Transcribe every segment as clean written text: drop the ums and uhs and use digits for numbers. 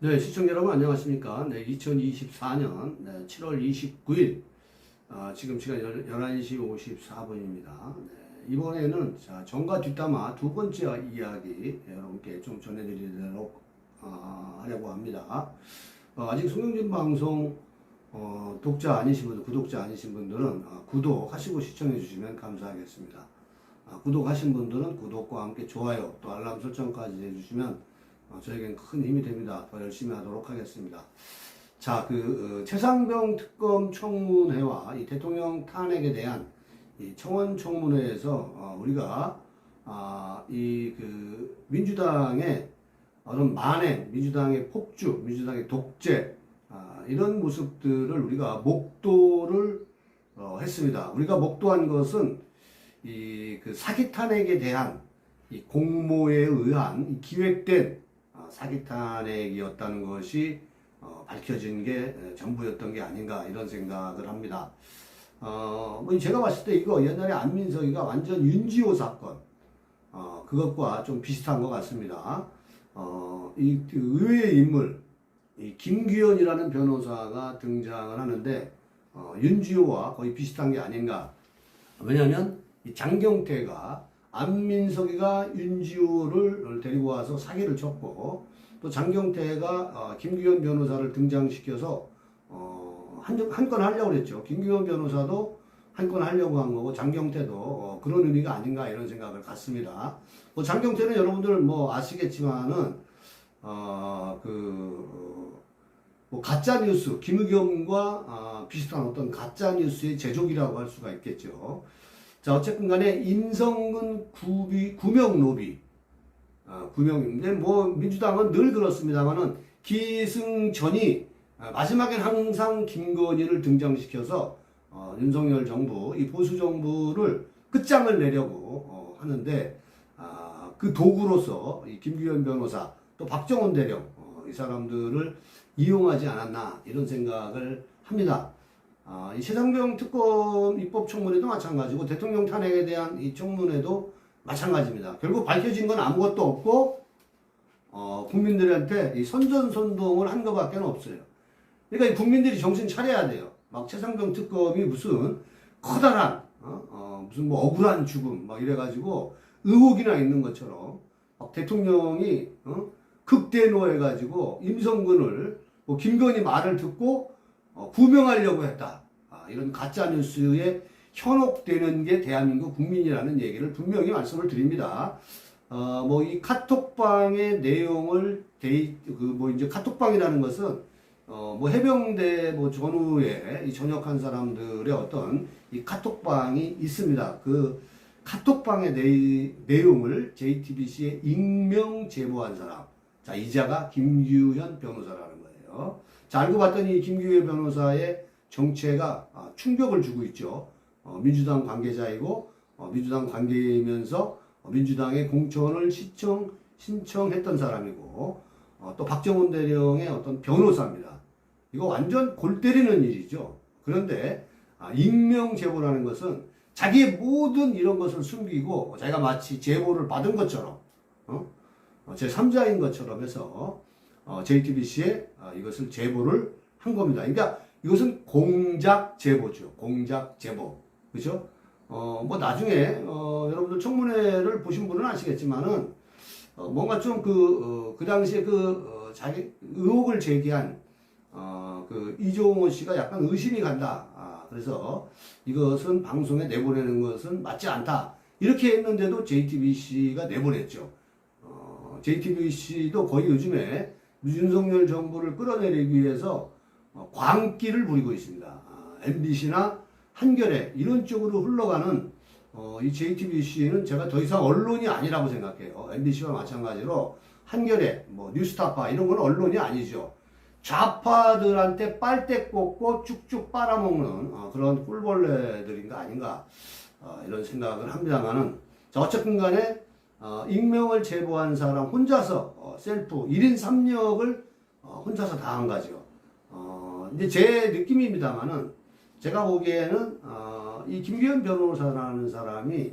네, 시청자 여러분 안녕하십니까? 네, 2024년 7월 29일 지금 시간 11시 54분입니다. 네, 이번에는 정과 뒷담화 두 번째 이야기 여러분께 좀 전해드리도록 하려고 합니다. 아직 송영진 방송 독자 아니신 분들, 구독자 아니신 분들은 구독하시고 시청해 주시면 감사하겠습니다. 구독하신 분들은 구독과 함께 좋아요 또 알람 설정까지 해주시면 저에겐 큰 힘이 됩니다. 더 열심히 하도록 하겠습니다. 자, 최상병 특검 청문회와 이 대통령 탄핵에 대한 이 청원 청문회에서 우리가 민주당의 어떤 만행, 민주당의 폭주, 민주당의 독재 이런 모습들을 우리가 목도를 했습니다. 우리가 목도한 것은 사기 탄핵에 대한 이 공모에 의한 기획된 사기 탄핵이었다는 것이 밝혀진 게 전부였던 게 아닌가 이런 생각을 합니다. 제가 봤을 때 이거 옛날에 안민석이가 완전 윤지호 사건 그것과 좀 비슷한 것 같습니다. 의외의 인물 이 김규현이라는 변호사가 등장을 하는데 윤지호와 거의 비슷한 게 아닌가. 왜냐하면 이 장경태가 안민석이가 윤지호를 데리고 와서 사기를 쳤고 또 장경태가 김규현 변호사를 등장시켜서 한 건 하려고 그랬죠. 김규현 변호사도 한 건 하려고 한 거고 장경태도 그런 의미가 아닌가 이런 생각을 갖습니다. 장경태는 여러분들 아시겠지만은 가짜 뉴스 김의겸과 비슷한 어떤 가짜 뉴스의 제조기라고 할 수가 있겠죠. 자, 어쨌든 간에 임성근 구명 노비, 구명인데, 민주당은 늘 그렇습니다만은, 기승전이, 마지막엔 항상 김건희를 등장시켜서, 윤석열 정부, 이 보수 정부를 끝장을 내려고, 하는데, 그 도구로서, 이 김규현 변호사, 또 박정원 대령, 이 사람들을 이용하지 않았나, 이런 생각을 합니다. 이 최상병 특검 입법 청문회도 마찬가지고 대통령 탄핵에 대한 이 청문회도 마찬가지입니다. 결국 밝혀진 건 아무것도 없고 국민들한테 이 선전선동을 한 것밖에 없어요. 그러니까 이 국민들이 정신 차려야 돼요. 막 최상병 특검이 무슨 커다란 무슨 억울한 죽음 막 이래가지고 의혹이나 있는 것처럼 막 대통령이 극대노해가지고 임성근을 김건희 말을 듣고 구명하려고 했다. 이런 가짜뉴스에 현혹되는 게 대한민국 국민이라는 얘기를 분명히 말씀을 드립니다. 이 카톡방의 내용을 이제 카톡방이라는 것은 해병대 전후에 이 전역한 사람들의 어떤 이 카톡방이 있습니다. 그 카톡방의 내용을 JTBC에 익명 제보한 사람. 자, 이자가 김규현 변호사라는 거예요. 자, 알고 봤더니 김규현 변호사의 정체가 충격을 주고 있죠. 민주당 관계자이고 민주당 관계이면서 민주당의 공천을 신청했던 사람이고 또 박정원 대령의 어떤 변호사입니다. 이거 완전 골 때리는 일이죠. 그런데 익명 제보라는 것은 자기의 모든 이런 것을 숨기고 자기가 마치 제보를 받은 것처럼 제3자인 것처럼 해서 JTBC에 이것을 제보를 한 겁니다. 그러니까 이것은 공작 제보죠. 공작 제보. 그죠? 나중에, 여러분들 청문회를 보신 분은 아시겠지만은, 뭔가 좀 그 당시에 자기 의혹을 제기한, 이종호 씨가 약간 의심이 간다. 그래서 이것은 방송에 내보내는 것은 맞지 않다. 이렇게 했는데도 JTBC가 내보냈죠. JTBC도 거의 요즘에 윤석열 정부를 끌어내리기 위해서 광기를 부리고 있습니다. MBC나 한겨레 이런 쪽으로 흘러가는 이 JTBC는 제가 더 이상 언론이 아니라고 생각해요. MBC와 마찬가지로 한겨레, 뉴스타파 이런 건 언론이 아니죠. 좌파들한테 빨대 꽂고 쭉쭉 빨아먹는 그런 꿀벌레들인가 아닌가 이런 생각을 합니다만은 자, 어쨌든 간에 익명을 제보한 사람 혼자서 셀프 1인 3역을 혼자서 다 한 거죠. 이제 제 느낌입니다만은 제가 보기에는 이 김규현 변호사라는 사람이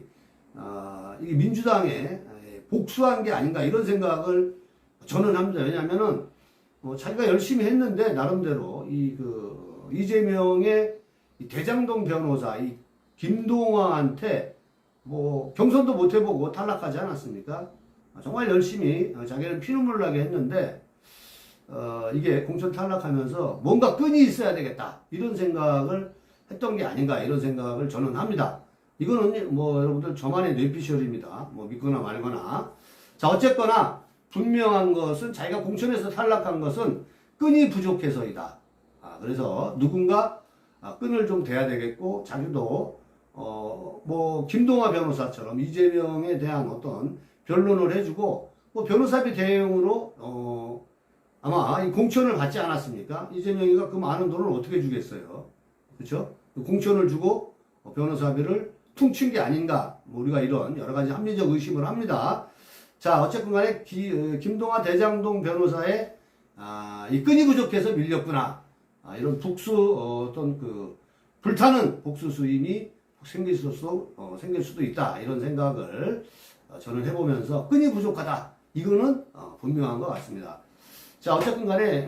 이 민주당에 복수한 게 아닌가 이런 생각을 저는 합니다. 왜냐하면은 자기가 열심히 했는데 나름대로 이재명의 이 대장동 변호사 이 김동완한테 뭐 경선도 못 해보고 탈락하지 않았습니까? 정말 열심히 자기는 피눈물 나게 했는데 이게 공천 탈락하면서 뭔가 끈이 있어야 되겠다 이런 생각을 했던 게 아닌가 이런 생각을 저는 합니다. 이거는 뭐 여러분들 저만의 뇌피셜입니다. 뭐 믿거나 말거나. 자, 어쨌거나 분명한 것은 자기가 공천에서 탈락한 것은 끈이 부족해서이다. 그래서 누군가 끈을 좀 대야 되겠고 자기도 뭐 김동완 변호사처럼 이재명에 대한 어떤 변론을 해주고 뭐 변호사비 대행으로 아마 이 공천을 받지 않았습니까? 이재명이가 그 많은 돈을 어떻게 주겠어요? 그렇죠? 공천을 주고 변호사비를 퉁친 게 아닌가? 뭐 우리가 이런 여러 가지 합리적 의심을 합니다. 자, 어쨌건 간에 김동완 대장동 변호사의 이 끈이 부족해서 밀렸구나. 이런 어떤 불타는 복수 수임이 생길 수도 있다. 이런 생각을 저는 해보면서 끈이 부족하다. 이거는 분명한 것 같습니다. 자, 어쨌든 간에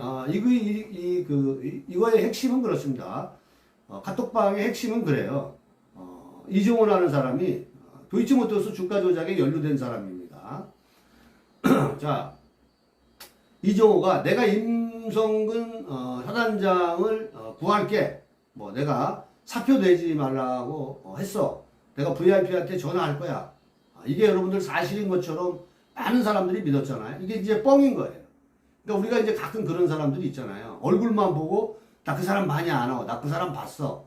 이거의 핵심은 그렇습니다. 카톡방의 핵심은 그래요. 이종호라는 사람이 도이치모터스 주가 조작에 연루된 사람입니다. 자, 이종호가 내가 임성근 사단장을 구할게. 뭐 내가 사표 내지 말라고 했어. 내가 VIP한테 전화할 거야. 이게 여러분들 사실인 것처럼 많은 사람들이 믿었잖아요. 이게 이제 뻥인 거예요. 그러니까 우리가 이제 가끔 그런 사람들이 있잖아요. 얼굴만 보고 나 그 사람 많이 안 와. 나 그 사람 봤어.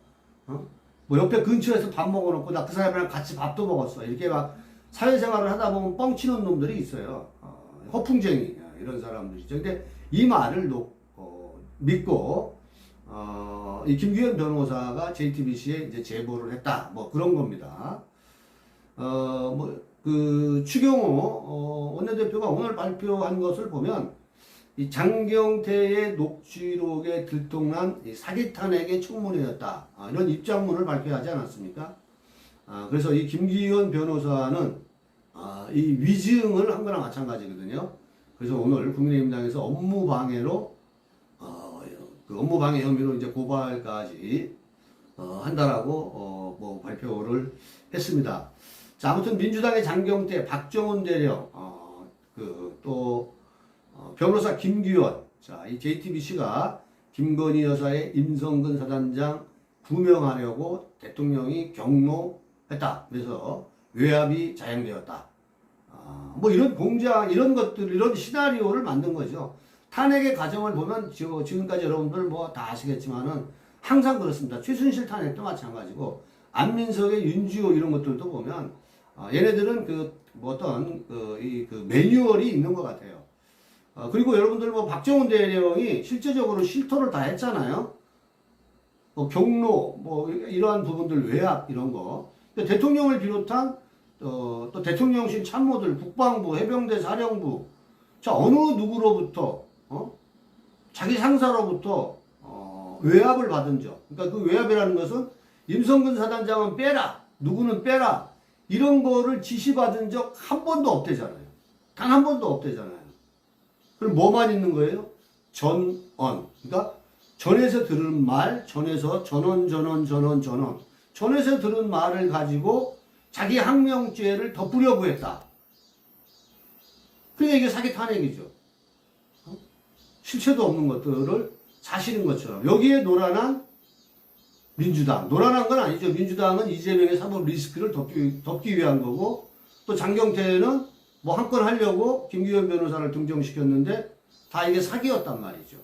뭐 옆에 근처에서 밥 먹어놓고 나 그 사람이랑 같이 밥도 먹었어. 이렇게 막 사회생활을 하다 보면 뻥치는 놈들이 있어요. 허풍쟁이 이런 사람들이죠. 근데 이 말을 믿고 이 김규현 변호사가 JTBC에 이제 제보를 했다. 뭐 그런 겁니다. 추경호 원내대표가 오늘 발표한 것을 보면 이 장경태의 녹취록에 들통난 이 사기 탄핵의 청문회였다. 이런 입장문을 발표하지 않았습니까? 그래서 이 김기현 변호사는 이 위증을 한 거나 마찬가지거든요. 그래서 오늘 국민의힘당에서 업무방해로 업무방해 혐의로 이제 고발까지 한다라고 뭐 발표를 했습니다. 자, 아무튼 민주당의 장경태, 박정훈 대령, 변호사 김규현, 자, 이 JTBC가 김건희 여사의 임성근 사단장 구명하려고 대통령이 경로했다. 그래서 외압이 자행되었다. 뭐 이런 공작, 이런 것들, 이런 시나리오를 만든 거죠. 탄핵의 과정을 보면 지금까지 여러분들 뭐 다 아시겠지만은 항상 그렇습니다. 최순실 탄핵도 마찬가지고 안민석의 윤지호 이런 것들도 보면 얘네들은 매뉴얼이 있는 것 같아요. 그리고 여러분들 뭐 박정훈 대령이 실제적으로 실토를 다 했잖아요. 경로 뭐 이러한 부분들 외압 이런 거. 대통령을 비롯한 또 대통령실 참모들, 국방부, 해병대 사령부, 자 어느 누구로부터 자기 상사로부터 외압을 받은 적. 그러니까 그 외압이라는 것은 임성근 사단장은 빼라, 누구는 빼라 이런 거를 지시받은 적 한 번도 없대잖아요. 단 한 번도 없대잖아요. 그럼 뭐만 있는 거예요? 전언. 그러니까 전에서 들은 말, 전에서 전에서 들은 말을 가지고 자기 항명죄를 덮으려고 했다. 그러니까 이게 사기 탄핵이죠. 실체도 없는 것들을 사실인 것처럼. 여기에 노란한 민주당. 노란한 건 아니죠. 민주당은 이재명의 사법 리스크를 덮기 위한 거고, 또 장경태는 뭐 한 건 하려고 김규현 변호사를 등정시켰는데 다 이게 사기였단 말이죠.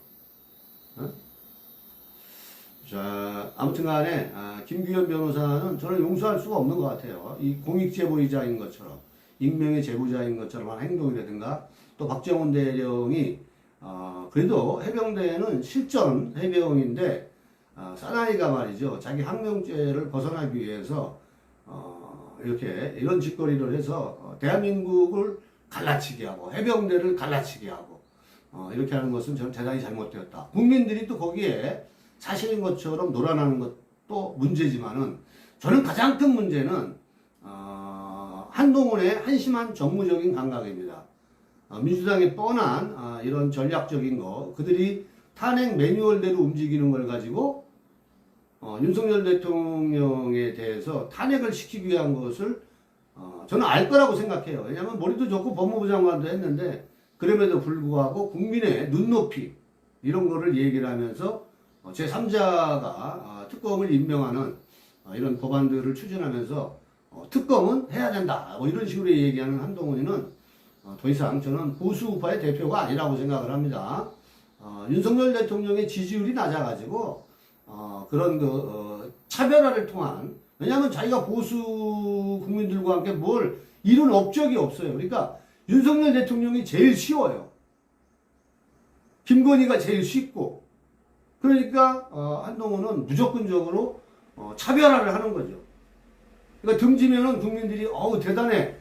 자, 아무튼 간에 김규현 변호사는 저는 용서할 수가 없는 것 같아요. 이 공익 제보자인 것처럼, 익명의 제보자인 것처럼 한 행동이라든가, 또 박정훈 대령이 그래도 해병대는 실전 해병인데 사나이가 말이죠. 자기 항명죄를 벗어나기 위해서 이런 짓거리를 해서 대한민국을 갈라치게 하고 해병대를 갈라치게 하고 이렇게 하는 것은 저는 대단히 잘못되었다. 국민들이 또 거기에 사실인 것처럼 놀아나는 것도 문제지만은 저는 가장 큰 문제는 한동훈의 한심한 정무적인 감각입니다. 민주당의 뻔한 이런 전략적인 거, 그들이 탄핵 매뉴얼대로 움직이는 걸 가지고 윤석열 대통령에 대해서 탄핵을 시키기 위한 것을 저는 알 거라고 생각해요. 왜냐하면 머리도 좋고 법무부 장관도 했는데 그럼에도 불구하고 국민의 눈높이 이런 거를 얘기를 하면서 제3자가 특검을 임명하는 이런 법안들을 추진하면서 특검은 해야 된다 뭐 이런 식으로 얘기하는 한동훈이는 더 이상 저는 보수우파의 대표가 아니라고 생각을 합니다. 윤석열 대통령의 지지율이 낮아가지고 그런 차별화를 통한, 왜냐하면 자기가 보수 국민들과 함께 뭘 이룬 업적이 없어요. 그러니까 윤석열 대통령이 제일 쉬워요. 김건희가 제일 쉽고, 그러니까 한동훈은 무조건적으로 차별화를 하는 거죠. 그러니까 등지면은 국민들이 어우 대단해,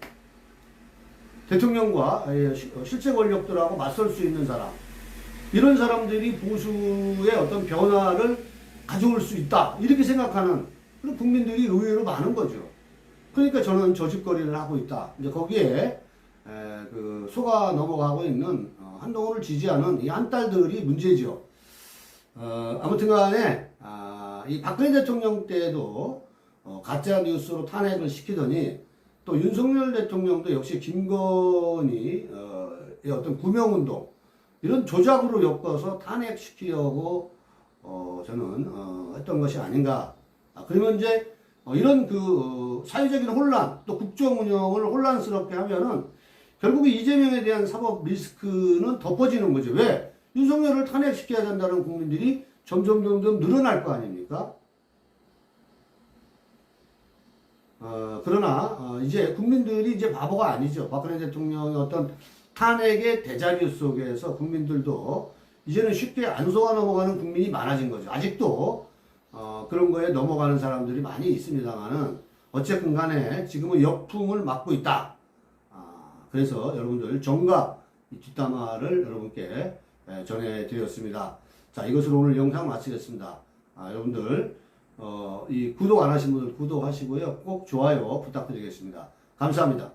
대통령과 실제 권력들하고 맞설 수 있는 사람, 이런 사람들이 보수의 어떤 변화를 가져올 수 있다 이렇게 생각하는 그런 국민들이 의외로 많은 거죠. 그러니까 저는 저짓거리를 하고 있다. 이제 거기에 속아 넘어가고 있는 한동훈을 지지하는 이 한딸들이 문제죠. 아무튼간에 이 박근혜 대통령 때도 가짜 뉴스로 탄핵을 시키더니 또 윤석열 대통령도 역시 김건희의 어떤 구명운동 이런 조작으로 엮어서 탄핵시키려고 저는 했던 것이 아닌가. 그러면 이제 이런 사회적인 혼란 또 국정 운영을 혼란스럽게 하면은 결국 이재명에 대한 사법 리스크는 덮어지는 거죠. 왜? 윤석열을 탄핵시켜야 된다는 국민들이 점점 늘어날 거 아닙니까? 그러나 이제 국민들이 이제 바보가 아니죠. 박근혜 대통령의 어떤 탄핵의 대자뷰 속에서 국민들도 이제는 쉽게 안 속아 넘어가는 국민이 많아진 거죠. 아직도 그런 거에 넘어가는 사람들이 많이 있습니다만은 어쨌든 간에 지금은 역풍을 맞고 있다. 그래서 여러분들 정각 뒷담화를 여러분께 전해드렸습니다. 자, 이것으로 오늘 영상 마치겠습니다. 여러분들 이 구독 안 하신 분들 구독하시고요. 꼭 좋아요 부탁드리겠습니다. 감사합니다.